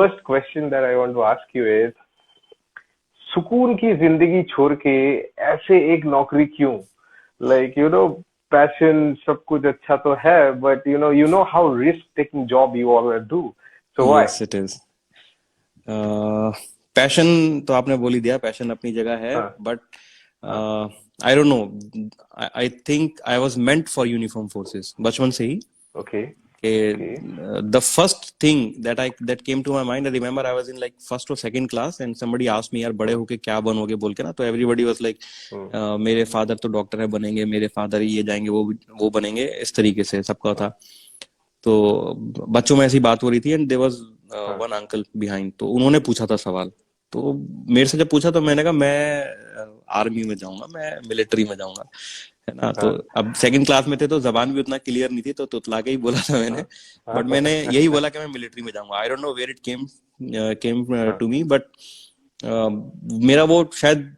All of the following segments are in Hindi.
first question that I want to ask you is, सुकून की जिंदगी छोड़ के ऐसे एक नौकरी क्यों? Like, पैशन सब कुछ अच्छा तो है, but how risk taking job you all do. So why? Yes, it is. Passion तो आपने बोल ही दिया, पैशन अपनी जगह है, हाँ, बट हाँ, आई don't no, I think I was meant for uniform forces बचपन से ही. okay, okay, The first thing that came to my mind, I remember I was in like first or second class and somebody asked me, यार बड़े होके क्या बनोगे बोल के ना, तो everybody was like, मेरे फादर तो डॉक्टर है, बनेंगे, मेरे फादर ये जाएंगे, वो बनेंगे, इस तरीके से सबका था. तो बच्चों में ऐसी बात हो रही थी and there was one uncle behind, तो उन्होंने पूछा था सवाल. तो मेरे से जब पूछा तो मैंने कहा मैं आर्मी में जाऊंगा, मैं मिलिट्री में जाऊंगा, है ना. तो अब सेकंड क्लास में थे तो जबान भी उतना क्लियर नहीं थी, तो तुतला के ही बोला था मैंने, बट मैंने यही बोला कि मैं मिलिट्री में जाऊंगा. I don't know where it came to me, but मेरा वो शायद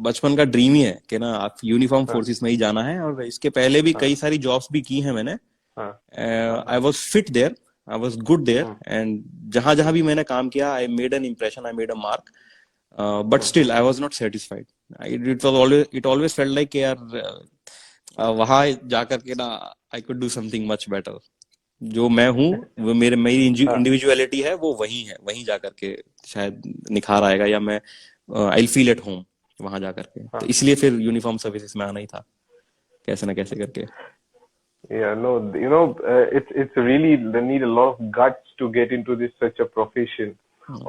बचपन का ड्रीम ही है कि ना आप यूनिफॉर्म फोर्सेस में ही जाना है. और इसके पहले भी कई सारी जॉब्स भी की हैं मैंने. I was fit there, I was good there, and जहां जहां भी मैंने काम किया, I made an impression, I made a mark, but still I was not satisfied. It always felt like यार वहां जाकर के ना I could do something much better. जो मैं हूँ, वो मेरी इंडिविजुअलिटी है, वो वही है, वहीं जाकर के शायद निखार आएगा, या मैं आई फील एट होम वहां जाकर के. तो इसलिए फिर यूनिफॉर्म सर्विसेज में आना ही था, कैसे ना कैसे करके. Yeah, no, it's really they need a lot of guts to get into this such a profession.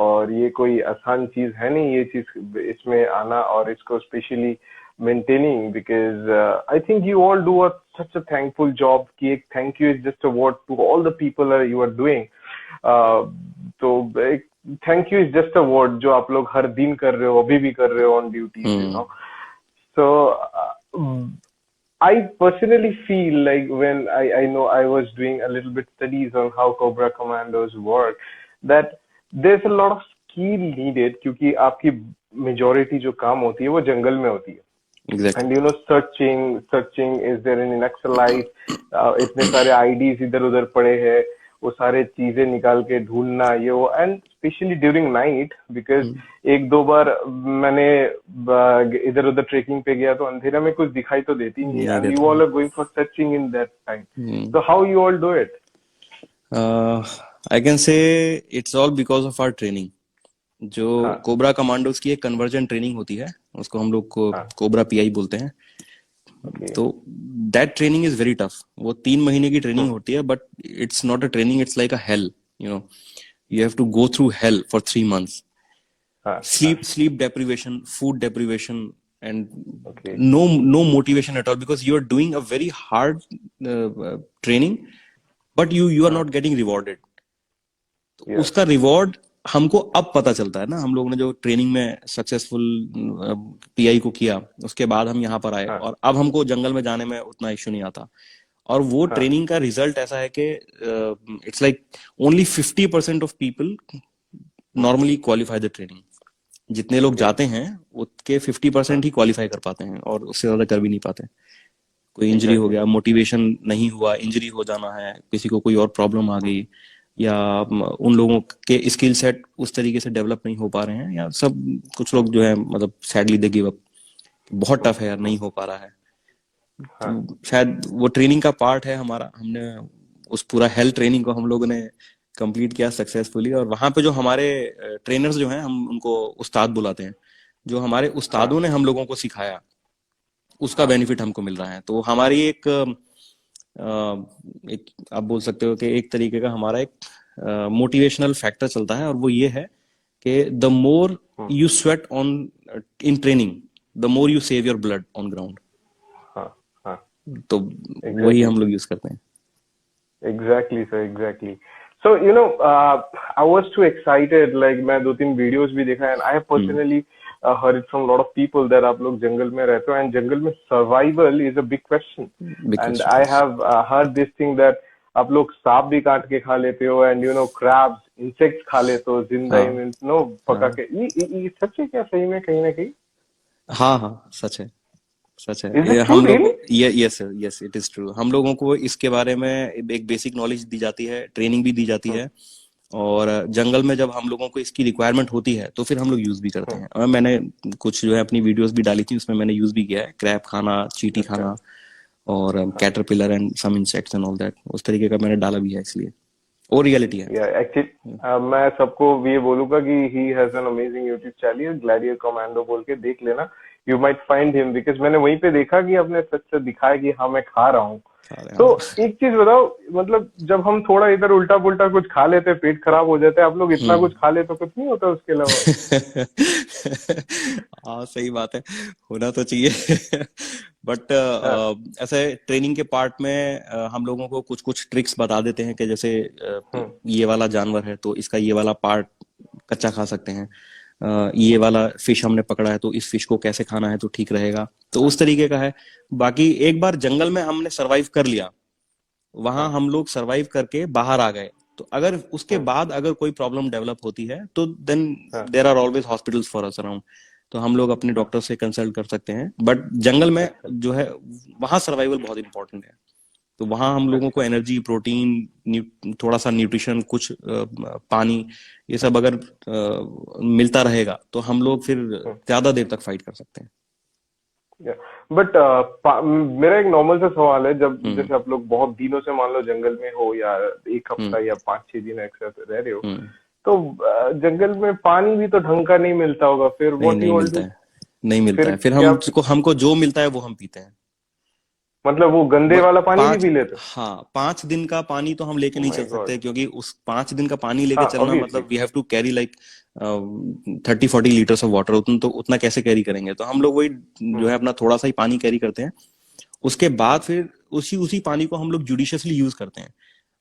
और ये कोई आसान चीज है नहीं, ये चीज इसमें आना और इसको specially maintaining, because I think you all do such a thankful job कि एक thank you is just a word to all the people you are doing. तो एक thank you is just a word जो आप लोग हर दिन कर रहे हो, अभी भी कर रहे हो on duty, So I personally feel like when I know I was doing a little bit studies on how Cobra Commandos work, that there's a lot of skill needed, क्योंकि आपकी majority जो काम होती है वो जंगल में होती है. Exactly. And searching is there in Naxalite, इतने सारे IDs इधर उधर पड़े हैं, वो सारे चीजें निकाल के ढूंढना, ये वो, and specially during night, because एक दो बार मैंने इधर उधर ट्रेकिंग पे गया तो अंधेरा में कुछ दिखाई तो देती नहीं, and you all are going for searching in that time. So how you all do it? I can say it's all because of our training. जो कोबरा कमांडोज की एक कन्वर्जन ट्रेनिंग होती है, उसको हम लोग को कोबरा पीआई बोलते हैं. तो that training is very tough. वो 3 महीने की ट्रेनिंग होती है, but it's not a training, it's like a hell. You have to go through hell for 3 months. Sleep deprivation, food deprivation, and no motivation at all, because you are doing a very hard training, but you are not getting rewarded. उसका रिवॉर्ड हमको अब पता चलता है ना. हम लोगों ने जो ट्रेनिंग में सक्सेसफुल पीआई को किया, उसके बाद हम यहाँ पर आए, और अब हमको जंगल में जाने में उतना इश्यू नहीं आता. और वो ट्रेनिंग का रिजल्ट ऐसा है कि it's like only 50% of people normally qualify the training. जितने लोग जाते हैं उसके 50% ही क्वालिफाई कर पाते हैं, और उससे ज्यादा कर भी नहीं पाते. कोई इंजरी हो गया, मोटिवेशन नहीं हुआ, इंजरी हो जाना है, किसी को कोई और प्रॉब्लम आ गई, या उन लोगों के स्किल सेट उस तरीके से डेवलप नहीं हो पा रहे हैं, या सब कुछ लोग जो है मतलब सैडली दे गिव अप, बहुत टफ है यार, नहीं हो पा रहा है. तो शायद वो ट्रेनिंग का पार्ट है हमारा. हमने उस पूरा हेल्थ ट्रेनिंग को हम लोगों ने कंप्लीट किया सक्सेसफुली. और वहां पे जो हमारे ट्रेनर्स जो हैं, हम उनको उस्ताद बुलाते हैं, जो हमारे उस्तादों ने हम लोगों को सिखाया, उसका बेनिफिट हमको मिल रहा है. तो हमारी एक आप बोल सकते हो कि एक तरीके का हमारा एक मोटिवेशनल फैक्टर चलता है, और वो ये है कि the more you sweat on in training, the more you save your blood on ground. तो वही हम लोग यूज करते हैं. Exactly, sir, exactly. So, I was too excited, like मैं 2-3 videos भी देखा, and I have personally heard it from a lot of people that आप लोग जंगल में रहते हो, and जंगल में survival is a big question. And I have heard this thing that आप लोग सांप भी काट के खा लेते हो, and crabs, insects खा लेते हो जिंदा ही, पका के. ये सच है क्या सही में कहीं ना कहीं? हाँ, सच है, सच है. हम लोग यस इट इज ट्रू. हम लोगों को इसके बारे में एक बेसिक नॉलेज दी जाती है, ट्रेनिंग भी दी जाती है, और जंगल में जब हम लोगों को इसकी रिक्वायरमेंट होती है तो फिर हम लोग यूज भी करते हम्म, हैं। और मैंने कुछ जो है अपनी वीडियोस भी डाली थी, उसमें मैंने यूज भी किया है, क्रैब खाना, चींटी अच्छा। खाना, और हाँ। Caterpillar and some insects and all that, उस तरीके का मैंने डाला भी है इसलिए। वो रियलिटी है। या एक्चुअली मैं सबको ये बोलूंगा कि he has an amazing YouTube channel Gladiator Commando बोल के देख लेना। You might find him, because मैंने वहीं पे देखा कि आपने सच से दिखाया कि हाँ मैं खा रहा हूँ। अरे तो हाँ। एक चीज बताओ, मतलब जब हम थोड़ा इधर उल्टा पुल्टा कुछ खा लेते हैं पेट खराब हो जाता है, आप लोग इतना हम्म। कुछ खा लेते तो कुछ नहीं होता उसके अलावा? हाँ सही बात है, होना तो चाहिए। बट हाँ। ऐसे ट्रेनिंग के पार्ट में हम लोगों को कुछ कुछ ट्रिक्स बता देते हैं कि जैसे हम्म। ये वाला जानवर है तो इसका ये वाला पार्ट कच्चा खा सकते हैं, ये वाला फिश हमने पकड़ा है तो इस फिश को कैसे खाना है तो ठीक रहेगा, तो हाँ। उस तरीके का है। बाकी एक बार जंगल में हमने सरवाइव कर लिया, वहां हाँ। हम लोग सरवाइव करके बाहर आ गए, तो अगर उसके हम्म। बाद अगर कोई प्रॉब्लम डेवलप होती है तो देन हाँ। There are always hospitals for us around, तो हम लोग अपने हाँ। डॉक्टर से कंसल्ट कर सकते हैं। बट जंगल में अच्छा। जो है वहां सर्वाइवल बहुत इंपॉर्टेंट है, तो वहां हम लोगों को अच्छा। एनर्जी, प्रोटीन, थोड़ा सा न्यूट्रिशन, कुछ पानी, ये सब अगर मिलता रहेगा तो हम लोग फिर हम्म। ज्यादा देर तक फाइट कर सकते हैं। बट मेरा एक नॉर्मल सा सवाल है, जब हम्म। जैसे आप लोग बहुत दिनों से मान लो जंगल में हो, या एक हम्म। हफ्ता या 5-6 दिन एक साथ रह रहे हो, हम्म। तो जंगल में पानी भी तो ढंग का नहीं मिलता होगा, फिर नहीं, व्हाट नहीं यू ऑल मिलता डू? है, नहीं मिलता फिर है, फिर क्या? हमको हमको जो मिलता है वो हम पीते हैं। मतलब वो गंदे वाला पानी भी पांच, पी लेते? हाँ 5 दिन का पानी तो हम लेके ओ नहीं माय चल गॉड। सकते, क्योंकि उस 5 दिन का पानी लेके हाँ, चलना ऑब्वियसली। मतलब we have to carry like 30-40 litres of water, उतना तो उतना कैसे कैरी करेंगे, तो हम लोग वही जो हम्म। है अपना थोड़ा सा ही पानी कैरी करते हैं। उसके बाद हाँ। फिर उसी उसी पानी को हम लोग जुडिशियसली यूज करते हैं।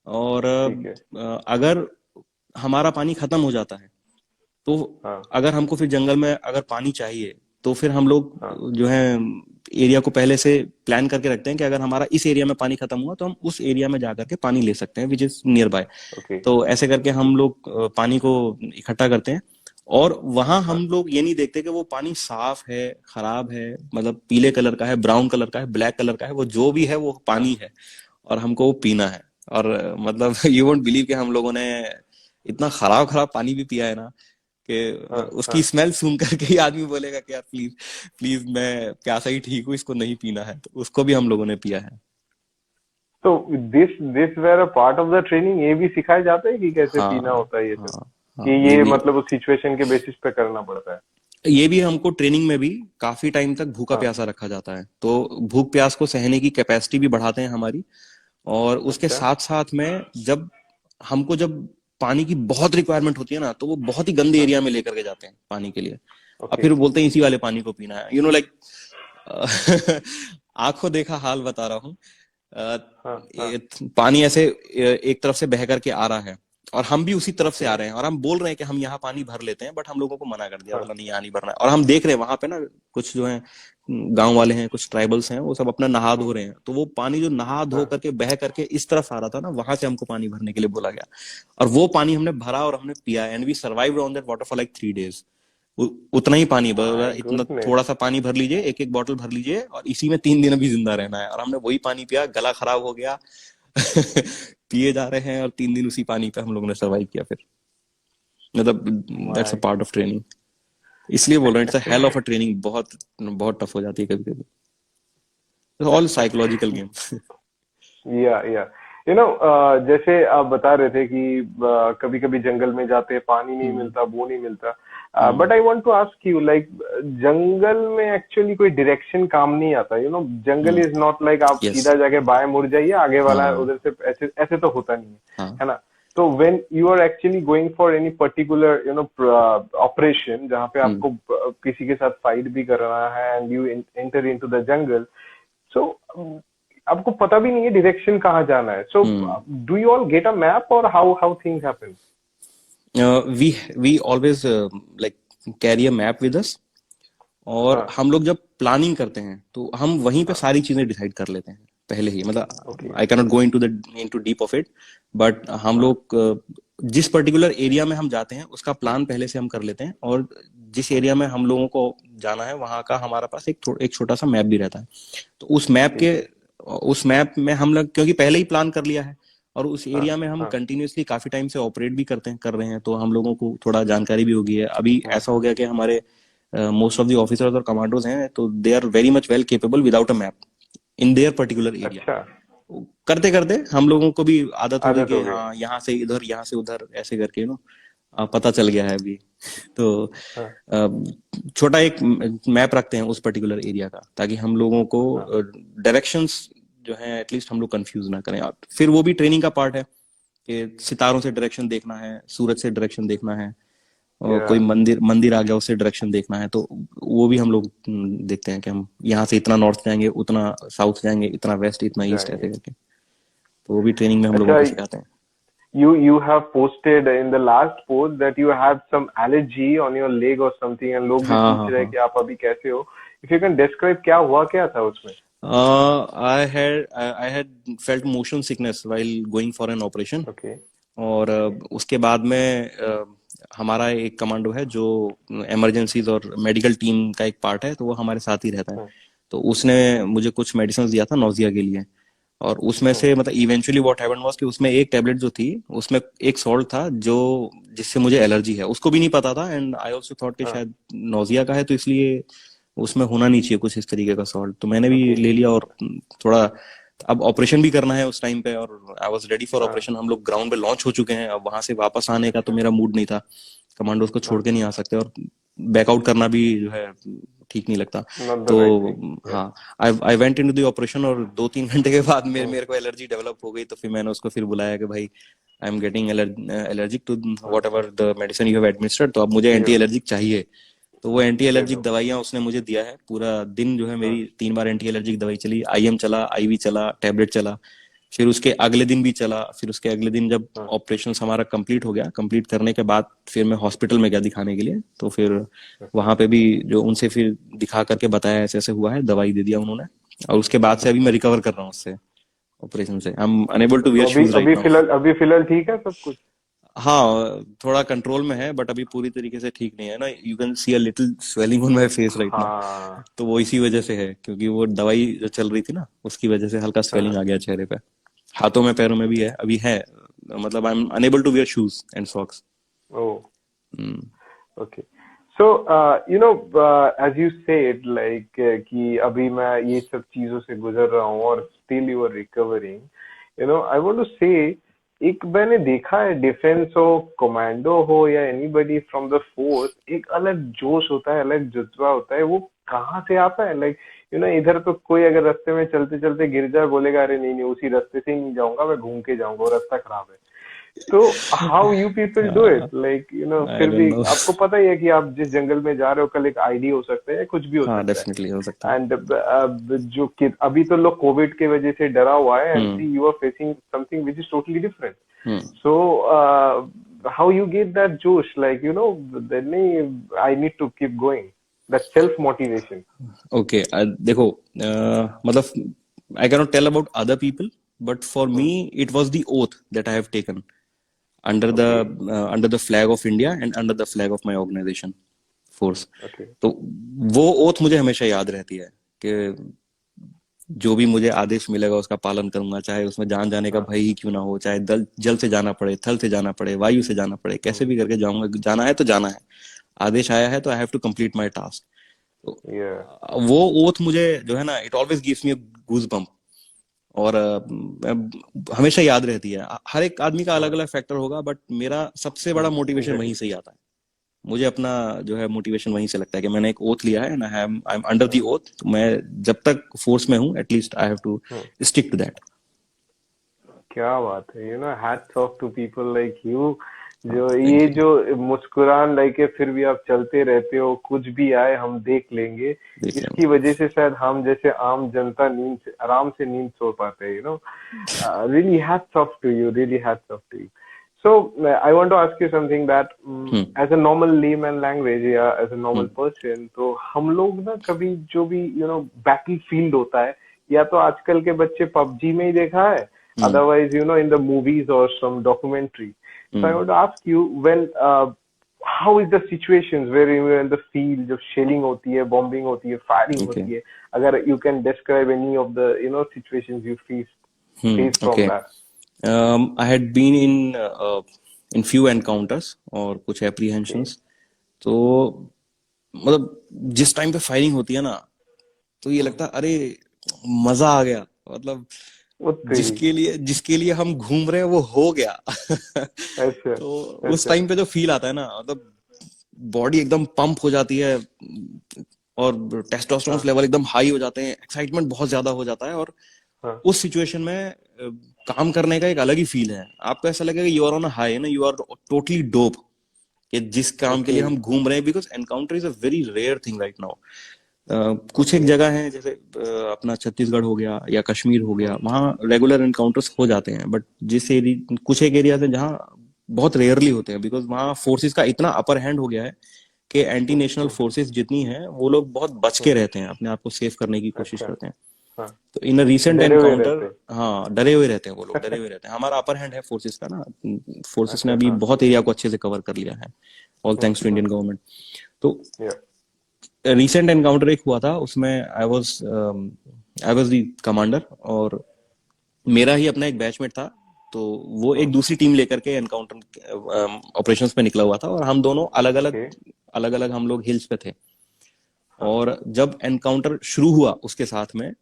और ठीक है। अगर हमारा पानी खत्म हो जाता है तो हाँ। अगर हमको फिर जंगल में अगर पानी चाहिए तो फिर हम लोग हाँ। जो है एरिया को पहले से प्लान करके रखते हैं कि अगर हमारा इस एरिया में पानी खत्म हुआ तो हम उस एरिया में जाकर के पानी ले सकते हैं which is near by. Okay. तो ऐसे करके ओके। हम लोग पानी को इकट्ठा करते हैं। और वहां हाँ। हम लोग ये नहीं देखते कि वो पानी साफ है, खराब है, मतलब पीले कलर का है, ब्राउन कलर का है, ब्लैक कलर का है, वो जो भी है वो हाँ। पानी है और हमको वो पीना है। और मतलब यू वोंट बिलीव कि हम लोगों ने इतना खराब खराब पानी भी पिया है ना, कि हाँ। उसकी हाँ। स्मेल सुन करके ही आदमी बोलेगा कि यार प्लीज, प्लीज मैं प्यासा ही ठीक हूँ, इसको नहीं पीना है, तो उसको भी हम लोगों ने पिया है। तो this were a part of the training, ये भी सिखाया जाता है कि कैसे पीना हाँ होता है ये सब? हाँ कि हाँ, ये ये भी, मतलब उस सिचुएशन के बेसिस पे करना पड़ता है? ये भी हमको ट्रेनिंग में भी काफी टाइम तक भूखा हाँ। प्यासा रखा जाता है, तो भूख प्यास को सहने की कैपेसिटी भी बढ़ाते हैं हमारी। और उसके अच्छा। साथ साथ में जब पानी की बहुत रिक्वायरमेंट होती है ना, तो वो बहुत ही गंदे हाँ। एरिया में लेकर के जाते हैं पानी के लिए। और ओके। फिर बोलते हैं इसी वाले पानी को पीना है, लाइक आंखों देखा हाल बता रहा हूँ। अ, हाँ। हाँ। पानी ऐसे एक तरफ से बह करके आ रहा है और हम भी उसी तरफ से ओके। आ रहे हैं, और हम बोल रहे हैं कि हम यहाँ पानी भर लेते हैं, बट हम लोगों को मना कर दिया, हाँ। बोला नहीं यहाँ नहीं भरना है। और हम देख रहे हैं वहां पे ना कुछ जो है गांव वाले हैं, कुछ ट्राइबल्स हैं, वो सब अपना नहा धो हाँ। रहे हैं, तो वो पानी जो नहा धो हाँ। करके बह करके इस तरफ आ रहा था ना, वहां से हमको पानी भरने के लिए बोला गया। और वो पानी हमने भरा और हमने पिया, and we survived on that water for like 3 days. उतना ही पानी, माय इतना गुडनेस। थोड़ा सा पानी भर लीजिए, एक एक बॉटल भर लीजिए, और इसी में 3 दिन अभी जिंदा रहना है। और हमने वही पानी पिया, गला खराब हो गया। पिए जा रहे हैं और 3 दिन उसी पानी पे हम लोगों ने सर्वाइव किया फिर। मतलब that's a my. Part of training, इसलिए बोल रहे हैं it's a hell of a training, बहुत बहुत टफ हो जाती है कभी कभी, ऑल साइकोलॉजिकल गेम। या जैसे आप बता रहे थे कि कभी कभी जंगल में जाते हैं, पानी नहीं हम्म। मिलता, वो नहीं मिलता। Hmm. But I want to ask you, like जंगल में एक्चुअली कोई डायरेक्शन काम नहीं आता, jungle hmm. Is not like आप यस। सीधा जाके बाएं मुड़ जाइए, आगे वाला हाँ उधर से, ऐसे ऐसे तो होता नहीं है। हाँ। है ना? तो when you are actually going for any particular operation, जहाँ पे हम्म। आपको किसी के साथ फाइट भी करना है, and you enter into the jungle, so आपको पता भी नहीं है डायरेक्शन कहाँ जाना है, so hmm. Do you all get a map, और how how things happen? We always like carry a map with us. और हाँ। हम लोग जब प्लानिंग करते हैं तो हम वहीं पे हाँ। सारी चीजें डिसाइड कर लेते हैं पहले ही, ओके। मतलब I cannot go into deep of it, but हम हाँ। लोग जिस पर्टिकुलर एरिया में हम जाते हैं उसका प्लान पहले से हम कर लेते हैं। और जिस एरिया में हम लोगों को जाना है वहां का हमारे पास एक छोटा सा मैप भी रहता है। तो ठीक है। उस मैप में हम लोग क्योंकि पहले ही प्लान कर लिया है, और उस हाँ एरिया में हम हाँ कंटिन्यूअसली काफी टाइम से ऑपरेट भी कर रहे हैं, तो हम लोगों को थोड़ा जानकारी भी होगी है। अभी हाँ। ऐसा हो गया कि हमारे मोस्ट ऑफ द ऑफिसर्स और कमांडोज हैं, तो they are very much well capable without a map in their particular area. अच्छा, करते करते हम लोगों को भी आदत हो गई आदत कि हो गई। हाँ यहाँ से इधर, यहाँ से उधर, ऐसे करके पता चल गया है अभी। तो हाँ अ, छोटा एक मैप रखते हैं उस पर्टिकुलर एरिया का, ताकि हम लोगों को हाँ डायरेक्शंस जो है एटलीस्ट हम लोग कंफ्यूज ना करें। फिर वो भी ट्रेनिंग का पार्ट है कि सितारों से डायरेक्शन देखना है, सूरज से डायरेक्शन देखना है, और या कोई मंदिर मंदिर आ गया उससे डायरेक्शन देखना है, तो वो भी हम लोग देखते हैं कि हम यहाँ से इतना नॉर्थ जाएंगे, उतना साउथ जाएंगे, इतना वेस्ट, इतना ईस्ट, ऐसे जाएंगे। करके। तो वो भी ट्रेनिंग में हम लोगों अच्छा, को सिखाते हैं। you have posted in the last post that you have some allergy on your leg or something, and लोग भी हाँ पूछ हाँ रहे हैं हाँ। कि आप अभी कैसे हो। If you can describe क्या हुआ क्या था उसमें? I had felt motion sickness while going for an operation। Okay और ओके उसके बाद में हमारा एक कमांडो है जो इमरजेंसीज और मेडिकल टीम का एक पार्ट है, तो वो हमारे साथ ही रहता है। हम्म तो उसने मुझे कुछ मेडिसिन दिया था नोजिया के लिए, और उसमें हम्म से मतलब इवेंचुअली व्हाट हैपेंड वाज कि उसमें एक टेबलेट जो थी, उसमें एक सॉल्ट था जो जिससे मुझे एलर्जी है, उसको भी नहीं पता था। एंड आई आल्सो थॉट कि हाँ शायद नोजिया का है, तो इसलिए उसमें होना नहीं चाहिए कुछ इस तरीके का सॉल्ट, तो मैंने भी ओके ले लिया। और थोड़ा, अब ऑपरेशन भी करना है उस टाइम पे, और आई वाज रेडी फॉर हाँ ऑपरेशन। हम लोग ग्राउंड पे लॉन्च हो चुके हैं, अब वहां से वापस आने का तो अच्छा मेरा मूड नहीं था। कमांडोज को छोड़ हाँ के नहीं आ सकते, और बैकआउट करना भी जो है ठीक नहीं लगता। not the तो right thing, yeah। हाँ, I went into the operation, और 2-3 घंटे के बाद मेरे हम्म मेरे को एलर्जी डेवलप हो गई। तो फिर मैंने उसको फिर बुलाया कि भाई, I am getting allergic to हाँ whatever the medicine you have administered, तो अब मुझे एंटी ये एलर्जिक चाहिए। तो वो एंटी दे एलर्जिक दो। दवाइयां उसने मुझे दिया है। पूरा दिन जो है हाँ मेरी 3 बार एंटी एलर्जिक दवाई चली, आईएम चला, आईवी चला, टैबलेट चला। फिर उसके अगले दिन भी चला। फिर उसके अगले दिन जब हाँ ऑपरेशन हमारा कंप्लीट हो गया, कंप्लीट करने के बाद फिर मैं हॉस्पिटल में गया दिखाने के लिए। तो फिर अच्छा वहां पे भी जो उनसे फिर दिखा करके बताया ऐसे ऐसे हुआ है, दवाई दे दिया उन्होंने। और उसके बाद से अभी मैं अच्छा। रिकवर कर रहा हूँ उससे, ऑपरेशन से। आई एम अनेबल टू तो वियर अभी शूज राइट अभी नाउ। फिलहाल ठीक है सब कुछ? हाँ, थोड़ा कंट्रोल में है, बट अभी पूरी तरीके से ठीक नहीं है ना। You can see a little swelling on my face right now. हाँ तो वो इसी वजह से है, क्योंकि वो दवाई जो चल रही थी ना, उसकी वजह से हल्का स्वेलिंग हाँ आ गया चेहरे पे। हाथों में, पैरों में भी है, अभी है। मतलब I am unable to wear shoes and socks. Oh okay. So as you said like कि अभी मैं ये सब चीजों से गुजर रहा हूँ और still you are recovering, I want to say, एक मैंने देखा है डिफेंस हो, कमांडो हो या एनीबडी फ्रॉम द फोर्स, एक अलग जोश होता है, अलग जज्बा होता है। वो कहाँ से आता है? लाइक इधर तो कोई अगर रास्ते में चलते चलते गिर जाए, बोलेगा अरे नहीं नहीं उसी रास्ते से ही नहीं जाऊंगा, मैं घूम के जाऊंगा, वो रास्ता खराब है। तो how you people do it, like I फिर डोंट भी नो। आपको पता ही है कि आप जिस जंगल में जा रहे हो, कल एक आईडी हो सकता है, कुछ भी हो हाँ, सकता है। डेफिनेटली हो सकता है। एंड जो कि अभी तो लोग कोविड के वजह से डरा हुआ है, and hmm see you are facing something which is totally different. Hmm. So, how you get that josh? Like, then I need to keep going. That self motivation. Okay, देखो, मतलब I can not tell about other people, but for Hmm. Me it was the oath that I have taken under the Okay. Under the flag of India and under the flag of my organization force. Okay. तो वो ओथ मुझे हमेशा याद रहती है कि जो भी मुझे आदेश मिलेगा उसका पालन करूंगा, चाहे उसमें जान जाने का हाँ. भय ही क्यों ना हो, चाहे जल से जाना पड़े, थल से जाना पड़े, वायु से जाना पड़े, कैसे Hmm. भी करके जाऊंगा। जाना है तो जाना है, आदेश आया है तो I have to complete my task. तो Yeah. वो ओथ मुझे जो है ना, it always gives me goose bump. और हमेशा याद रहती है। हर एक आदमी का अलग हाँ. अलग फैक्टर होगा, बट मेरा सबसे बड़ा मोटिवेशन वहीं Exactly. से ही आता है। मुझे अपना जो है मोटिवेशन वहीं से लगता है कि मैंने एक ओथ लिया है, आई एम अंडर दी हाँ. ओथ। तो मैं जब तक फोर्स में हूँ, at least I have to Hmm. Stick to that. क्या बात है, hats off to people like you, जो ये जो मुस्कुरान लेके फिर भी आप चलते रहते हो, कुछ भी आए हम देख लेंगे। देख इसकी लेंगे। वजह से शायद हम जैसे आम जनता आराम से नींद सो पाते हैं। Really hats off to you, really hats off to you. So I want to ask you something that hmm as a normal layman language या as a normal hmm person, तो हम लोग ना कभी जो भी बैटल फील्ड होता है, या तो आजकल के बच्चे पबजी में ही देखा है, हम्म otherwise in the movies or some documentary. So I hmm. want to ask you, when how is the situations where you are in the field, जब shelling होती है, bombing होती है, firing ओके। होती है, अगर you can describe any of the situations you face from okay. that. I had been in few encounters और कुछ ओके। apprehensions। तो मतलब जिस टाइम पे फायरिंग होती है ना, तो ये लगता है अरे मजा आ गया। मतलब वो तेरी। जिसके लिए हम घूम रहे हैं वो हो गया। अच्छा। तो उस अच्छा। टाइम पे जो फील आता है ना, मतलब बॉडी एकदम पंप हो जाती है और टेस्टोस्टेरोन हाँ। लेवल एकदम हाई हो जाते हैं, एक्साइटमेंट बहुत ज्यादा हो जाता है। और हाँ। उस सिचुएशन में काम करने का एक अलग ही फील है। आपको ऐसा लगेगा you are on a high ना, यू आर टोटली डोप कि जिस काम के ओके। लिए हम घूम रहे हैं। Because encounter is a very rare thing right now. कुछ एक ओके। जगह है जैसे अपना छत्तीसगढ़ हो गया या कश्मीर हो गया, हम्म। वहाँ रेगुलर एनकाउंटर्स हो जाते हैं। बट जिस एरिया, कुछ एक एरिया है जहाँ बहुत रेयरली होते हैं, बिकॉज वहाँ फोर्सेस का इतना अपर हैंड हो गया है कि एंटी हम्म। नेशनल फोर्सेस जितनी हैं वो लोग बहुत बच के हम्म। रहते हैं, अपने आप को सेव करने की कोशिश अच्छा। करते हैं। हाँ। तो इन अ रीसेंट डरे हुए एनकाउंटर, रहते। हाँ डरे हुए रहते हैं वो लोग, डरे हुए रहते हैं। हमारा अपर हैंड है फोर्सेस का ना, फोर्सेस ने अच्छा। अभी हाँ। बहुत एरिया को अच्छे से कवर कर लिया है, all thanks to Indian government. तो या। रिसेंट एनकाउंटर एक हुआ था, उसमें आई वाज द कमांडर, और मेरा ही अपना एक बैचमेट था। तो वो एक दूसरी टीम लेकर के एनकाउंटर ऑपरेशंस पे निकला हुआ था, और हम दोनों अलग अलग ओके। अलग अलग हम लोग हिल्स पे थे। हाँ। और जब एनकाउंटर शुरू हुआ उसके साथ में, हाँ।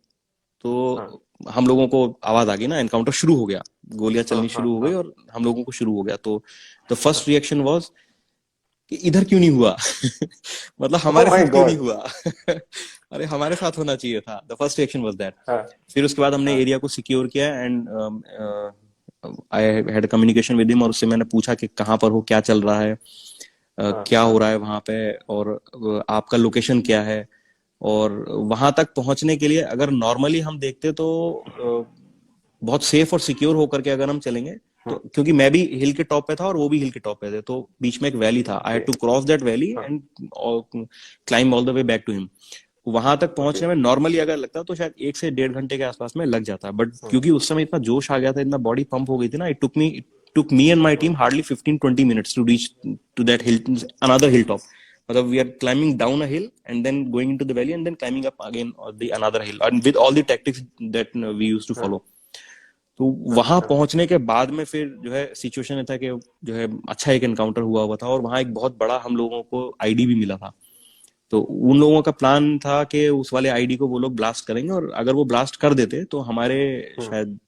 तो हम लोगों को आवाज आ गई ना, एनकाउंटर शुरू हो गया, गोलियां हाँ। चलनी हाँ। शुरू हो गई हाँ। और हम लोगों को शुरू हो गया। तो द हाँ। फर्स्ट रिएक्शन वाज कि इधर क्यों नहीं हुआ। मतलब ओह हमारे माय साथ क्यों नहीं गॉड। हुआ। अरे हमारे साथ होना चाहिए था। The first reaction was that. हाँ। फिर उसके बाद हमने हाँ। एरिया को सिक्योर किया and I had communication with him, और उससे मैंने पूछा कि कहाँ पर हो, क्या चल रहा है, हाँ। क्या हाँ। हो रहा है वहां पे, और आपका लोकेशन क्या है। और वहां तक पहुंचने के लिए अगर नॉर्मली हम देखते तो बहुत सेफ और सिक्योर होकर के अगर हम चलेंगे, तो हम्म। क्योंकि मैं भी हिल के टॉप पे था और वो भी हिल के टॉप पे थे, तो बीच में एक वैली था, I okay. Had to cross that valley हाँ। And climb all the way back to him. वहां तक ओके। पहुंचने में नॉर्मली अगर लगता तो शायद 1 से 1.5 घंटे के आसपास में लग जाता, बट हम्म। क्योंकि उस समय इतना जोश आ गया था, इतना बॉडी पंप हो गई थी ना, it took me and my hmm. Team hardly 15-20 minutes to reach to that hill, another hill top. मतलब we are climbing down a hill and then going into the valley and then climbing up again the another hill, and with all the tactics that we used to हाँ। फॉलो। तो वहां अच्छा। पहुंचने के बाद में फिर जो है सिचुएशन था कि जो है अच्छा एक एनकाउंटर हुआ हुआ था, और वहां एक बहुत बड़ा हम लोगों को आईडी भी मिला था। तो उन लोगों का प्लान था कि उस वाले आईडी को वो लोग ब्लास्ट करेंगे, और अगर वो ब्लास्ट कर देते तो हमारे हम्म। शायद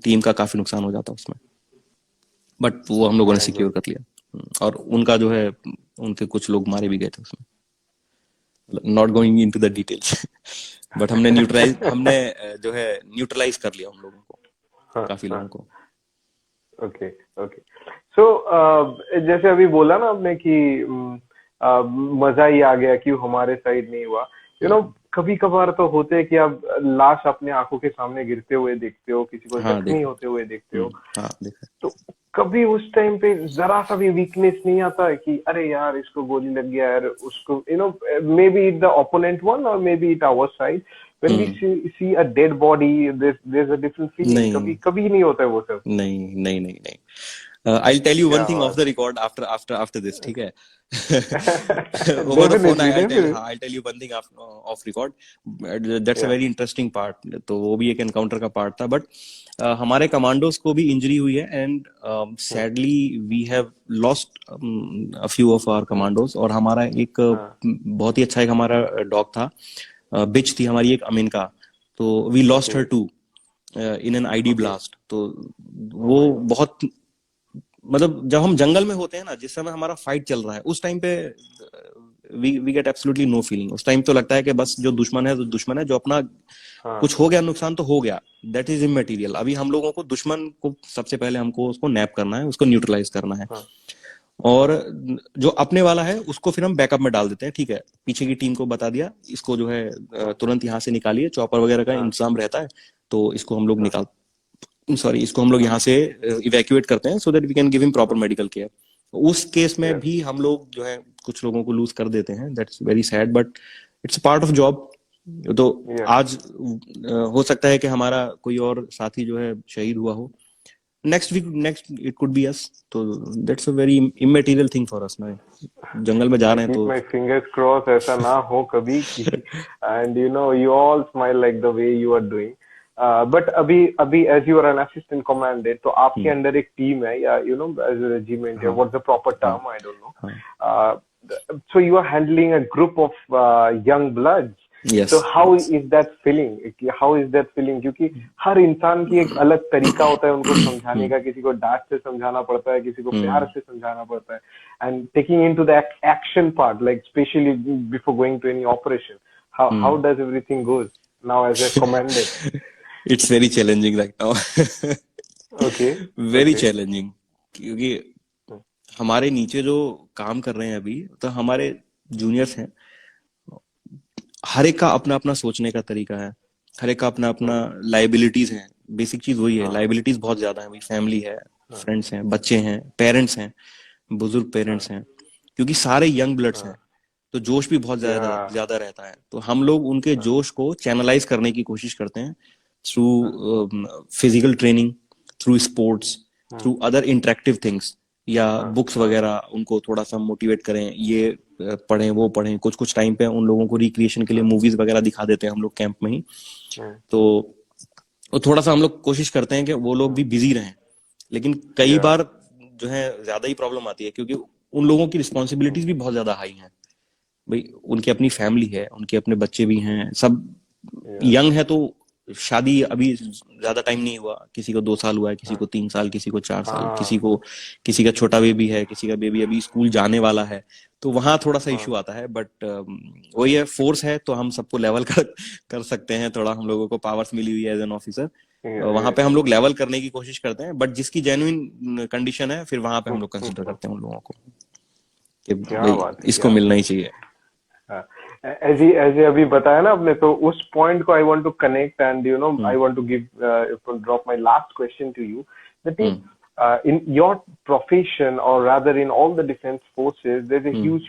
टीम का काफी नुकसान हो जाता उसमें। बट वो हम लोगों ने माय सिक्योर गॉड। कर लिया। और उनका जो है, उनके कुछ लोग मारे भी गए थे उसमें, not going into the details. But हमने जो है न्यूट्रलाइज कर लिया उन लोगों को, हाँ। काफी लोगों हाँ। को। ओके। ओके। सो जैसे अभी बोला ना आपने कि मजा ही आ गया, क्यों हमारे साइड नहीं हुआ। कभी कभार तो होते हैं कि आप लाश अपने आंखों के सामने गिरते हुए देखते हो, किसी को हाँ जख्मी देखा। होते हुए देखते हो। हाँ देखा। तो कभी उस टाइम पे जरा सा भी वीकनेस नहीं आता है कि अरे यार इसको गोली लग गया यार, उसको may be it the opponent one और may be it our side, when we hmm. See a dead body, there is a different feeling. कभी नहीं कभी नहीं होता है वो सब। नहीं नहीं नहीं नहीं, आई टेल यू वन क्या थिंग ऑफ द बात record after after after this, ठीक है। है। Over the phone definitely definitely. I tell you one thing off record. That's a yeah. Very interesting part. तो वो भी एक एनकाउंटर का पार्ट था, बट हमारे कमांडोज को भी इंजरी हुई है, and sadly we have lost a few of our commandos. और हमारा एक हाँ। बहुत ही अच्छा एक हमारा डॉग था, बिच थी हमारी एक अमीन का। तो वी लॉस्ट ओके। हर two in an IED okay. Blast. तो ओ वो माय गॉड। बहुत, मतलब जब हम जंगल में होते हैं ना, जिस समय हमारा फाइट चल रहा है, उस टाइम पे we get absolutely no feeling. उस टाइम तो लगता है कि बस जो दुश्मन है तो दुश्मन है, जो अपना हाँ। कुछ हो गया नुकसान तो हो गया, दैट इज इमेटीरियल। अभी हम लोगों को दुश्मन को सबसे पहले हमको उसको नैप करना है, उसको न्यूट्रलाइज करना है। हाँ। और हाँ। जो अपने वाला है उसको फिर हम बैकअप में डाल देते हैं, ठीक है, पीछे की टीम को बता दिया इसको जो है हाँ। तुरंत यहाँ से निकालिए, चॉपर वगैरह का हाँ। इंतजाम रहता है। तो इसको हम लोग हाँ। निकाल सॉरी इसको हम लोग हाँ। यहाँ से इवैक्यूएट करते हैं, so that we can give him proper हाँ। Medical care. उस केस में या। भी हम लोग जो है कुछ लोगों को लूज कर देते हैं, that's very sad, but it's part of job. तो या। आज हो सकता है कि हमारा कोई और साथी जो है शहीद हुआ हो, next week next it could be us. तो that's a very immaterial thing for us ना, जंगल में जा आई रहे हैं कीप तो। माई फिंगर्स क्रॉस ऐसा ना हो कभी कि, and you all smile like the way you are doing. But अभी अभी as you are an assistant commandant, तो आपके अंडर एक टीम है या you know as a regiment, या what's the proper term, I don't know. So you are handling a group of young bloods. Yes, So how yes. is that feeling? How is that feeling? क्योंकि हर इंसान की एक अलग तरीका होता है उनको समझाने का. किसी को डांट से समझाना पड़ता है, किसी को प्यार से समझाना पड़ता है. And taking into the action part, like especially before going to any operation, how does everything goes now as a commandant? It's very challenging right now. Okay. Very Okay. challenging. क्योंकि हमारे नीचे जो काम कर रहे हैं अभी, तो हमारे जूनियर्स हैं, हर एक का अपना अपना सोचने का तरीका है, हर एक का अपना अपना लाइबिलिटीज है. बेसिक चीज वही है, लाइबिलिटीज बहुत ज्यादा है. फैमिली है, फ्रेंड्स हैं, बच्चे हैं, पेरेंट्स हैं, बुजुर्ग पेरेंट्स हैं, क्योंकि सारे यंग ब्लड्स हैं, तो जोश भी बहुत ज्यादा ज्यादा रहता है. तो हम लोग उनके जोश को चैनलाइज करने की कोशिश करते हैं through physical training, through sports, through other interactive things, या बुक्स वगैरह. उनको थोड़ा सा मोटिवेट करें, ये पढ़ें, वो पढ़ें. कुछ कुछ टाइम पे उन लोगों को रिक्रिएशन के लिए मूवीज वगैरह दिखा देते हैं हम लोग कैंप में ही. तो थोड़ा सा हम लोग कोशिश करते हैं कि वो लोग भी बिजी रहें. लेकिन कई बार जो है ज्यादा ही प्रॉब्लम आती है, क्योंकि उन लोगों की रिस्पॉन्सिबिलिटीज भी बहुत ज्यादा हाई हैं. भाई उनकी अपनी फैमिली है, उनके अपने बच्चे भी हैं, सब यंग है. तो शादी अभी ज्यादा टाइम नहीं हुआ, किसी को 2 साल हुआ है, किसी को 3 साल, किसी को 4 साल, किसी का छोटा बेबी है, किसी का बेबी अभी स्कूल जाने वाला है. तो वहां थोड़ा सा इशू आता है. बट वही है, फोर्स है तो हम सबको लेवल कर सकते हैं. थोड़ा हम लोगों को पावर्स मिली हुई है एज एन ऑफिसर, वहां पे हम लोग लेवल करने की कोशिश करते हैं. बट जिसकी जेन्युइन कंडीशन है, फिर वहां पे हम लोग कंसिडर करते हैं उन लोगों को कि इसको मिलना ही चाहिए. ऐसे अभी बताया ना आपने, तो उस पॉइंट को I want to connect and you know I want to give drop my last question to you, that is in your profession, or rather in all the defense forces, there's a huge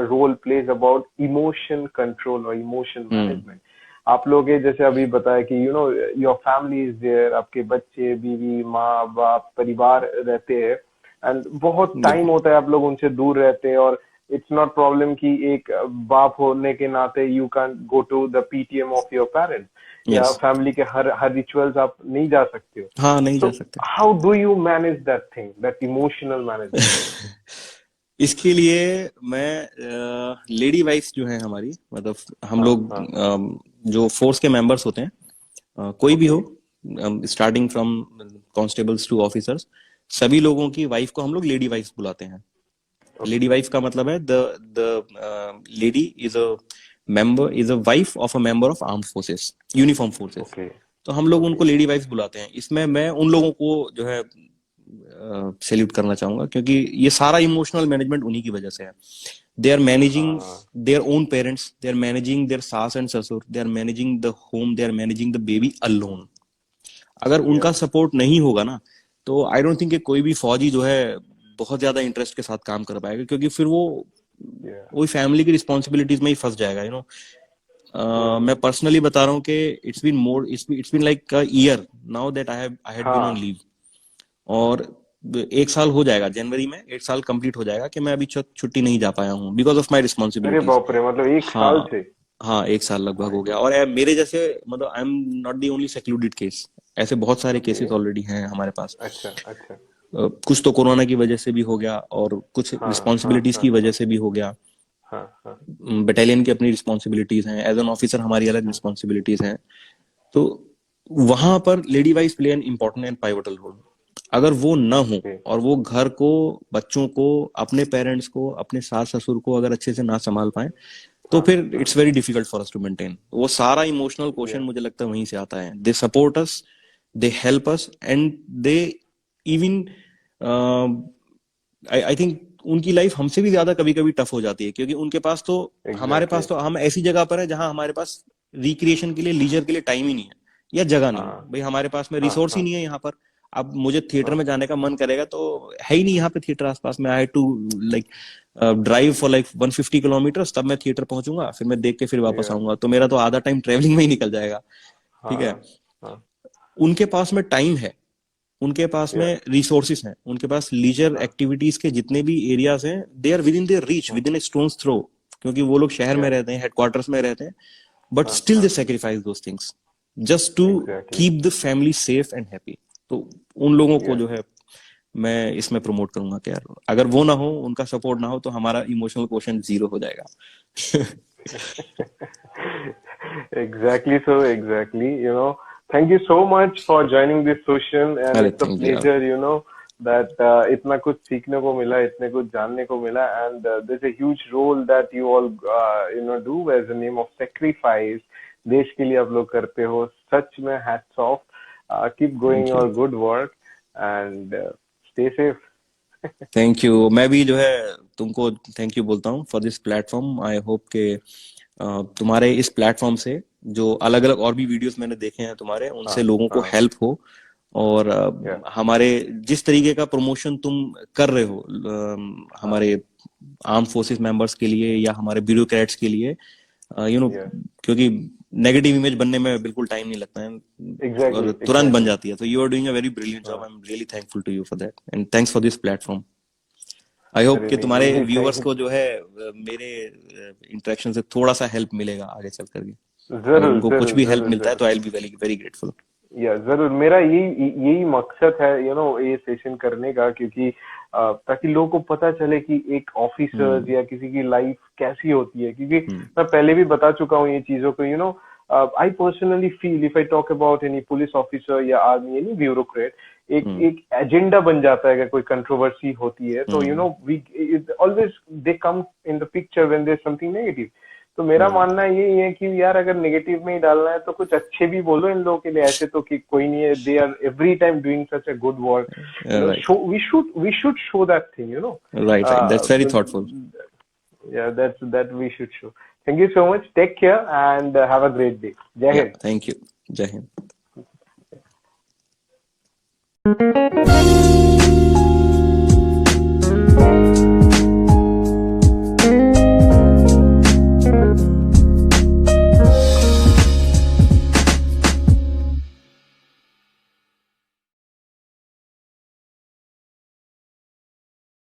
role plays about emotion control or emotion management. आप लोग जैसे अभी बताया कि you know your family is there, आपके बच्चे, बीवी, माँ बाप, परिवार रहते हैं, एंड बहुत टाइम होता है आप लोग उनसे दूर रहते हैं. और इट्स नॉट प्रॉब्लम कि एक बाप होने के नाते you can go to the PTM of your parents, या फैमिली के हर रिचुअल्स आप नहीं जा सकते हो. हाँ, नहीं जा सकते. How do you manage that thing, that emotional management? इसके लिए मैं लेडी वाइफ्स जो है हमारी, मतलब हम लोग जो फोर्स के मेंबर्स होते हैं, कोई भी हो, starting from constables to officers, सभी लोगों की वाइफ को हम लोग लेडी वाइफ्स बुलाते हैं. लेडी वाइफ का मतलब है the lady is a member, is a wife of a member of armed forces, uniform forces. तो हम लोग उनको लेडी वाइफ बुलाते हैं. इसमें मैं उन लोगों को जो है सैल्यूट करना चाहूंगा, क्योंकि ये सारा इमोशनल मैनेजमेंट उन्हीं की वजह से है. They are managing their own parents, they are managing their सास एंड ससुर, they are managing the home, they are managing the baby alone. अगर उनका सपोर्ट नहीं होगा ना, तो आई डोंट थिंक कोई भी फौजी जो है बहुत ज्यादा इंटरेस्ट के साथ काम कर पाएगा, क्योंकि फिर वो फैमिली की रिस्पॉन्सिबिलिटीज में ही फंस जाएगा. यू नो, मैं पर्सनली बता रहा हूँ कि it's been like a year now that I had been on leave. और 1 साल हो जाएगा, जनवरी में 1 साल कंप्लीट हो जाएगा कि मैं अभी छुट्टी नहीं जा पाया हूँ बिकॉज ऑफ माई रिस्पॉन्सिबिलिटीज. अरे बाप रे, मतलब 1 साल से? हाँ, 1 साल लगभग हो गया. और मेरे जैसे, मतलब I am not the only secluded case, ऐसे बहुत सारे केसेस ऑलरेडी हैं हमारे पास. अच्छा. कुछ तो कोरोना की वजह से भी हो गया, और कुछ रिस्पॉन्सिबिलिटीज की वजह से भी हो गया. बटालियन की अपनी रिस्पॉन्सिबिलिटीज हैं, एज एन ऑफिसर हमारी अलग रिस्पॉन्सिबिलिटीज हैं. तो वहां पर lady wives play an important and pivotal role. अगर वो ना हो, और वो घर को, बच्चों को, अपने पेरेंट्स को, अपने सास ससुर को अगर अच्छे से ना संभाल पाए, तो फिर it's very difficult for us to maintain. वो सारा इमोशनल क्वेश्चन मुझे लगता है वहीं से आता है. They support us, they help us, and they even I think उनकी लाइफ हमसे भी ज्यादा कभी कभी टफ हो जाती है, क्योंकि उनके पास तो हमारे पास तो हम ऐसी जगह पर है जहां हमारे पास रिक्रिएशन के लिए, लीजर के लिए टाइम ही नहीं है, या जगह नहीं है. भाई हमारे पास में रिसोर्स ही नहीं है यहाँ पर. अब मुझे थिएटर में जाने का मन करेगा तो है ही नहीं यहाँ पे थिएटर आसपास में. I had to like drive for like 150 kilometres, तब मैं थिएटर पहुंचूंगा, फिर मैं देख के फिर वापस आऊंगा. तो मेरा तो आधा टाइम ट्रेवलिंग में ही निकल जाएगा. ठीक है. उनके पास में टाइम है, उनके पास में रिसोर्सेस हैं, उनके पास लीजर एक्टिविटीज के जितने भी एरियाज हैं, they are within their reach, within a stone's throw, क्योंकि वो लोग शहर में रहते हैं, हेडक्वार्टर्स में रहते हैं, but still they sacrifice those things. Just to keep the family safe and happy. तो उन लोगों को जो है मैं इसमें प्रमोट करूंगा कि यार अगर वो ना हो, उनका सपोर्ट ना हो, तो हमारा इमोशनल क्वोशंट 0 हो जाएगा। Exactly, so exactly, thank you so much for joining this session, and अरे it's a थैंक यू यार। pleasure, that इतना कुछ सीखने को मिला, इतने कुछ जानने को मिला, and there's a huge role that you all do as a name of sacrifice, देश के लिए आप लोग करते हो, सच में hats off, keep going thank you. your good work and stay safe। Thank you. मैं भी जो है तुमको थैंक यू बोलता हूँ for this platform. I hope के तुम्हारे इस प्लेटफॉर्म से जो अलग अलग और भी वीडियोस मैंने देखे हैं तुम्हारे, उनसे लोगों को हेल्प हो, और हमारे जिस तरीके का प्रमोशन तुम कर रहे हो हमारे आर्म फोर्सेस मेंबर्स के लिए या हमारे ब्यूरोक्रेट्स के लिए, क्योंकि नेगेटिव इमेज बनने में बिल्कुल टाइम नहीं लगता है, और तुरंत बन जाती है। तो you are doing a very brilliant job. I am really thankful to you for that, and thanks for this platform. I hope कि तुम्हारे व्यूअर्स को जो है मेरे इंटरेक्शन से थोड़ा सा हेल्प मिलेगा आगे चल करके। अगर उनको कुछ भी हेल्प मिलता है तो I will be very very grateful. जरूर, मेरा यही मकसद है ये सेशन करने का, क्योंकि ताकि लोगों को पता चले कि एक ऑफिसर या किसी की लाइफ कैसी होती है, क्योंकि मैं पहले भी बता चुका हूँ ये चीजों को। I personally feel if I talk about any police officer या आर्मी, एनी ब्यूरोक्रेट, एक एजेंडा बन जाता है। अगर कोई कंट्रोवर्सी होती है तो we always they come in the picture when there is something negative. तो मेरा मानना यही है कि यार अगर नेगेटिव में ही डालना है तो कुछ अच्छे भी बोलो इन लोगों के लिए, ऐसे तो कि कोई नहीं है, they are every time doing such a good work. We should show that thing, right, that's very thoughtful. Yeah, that we should show. Thank you so much. Take care and have a great day. Jai Hind. Thank you. Jai Hind.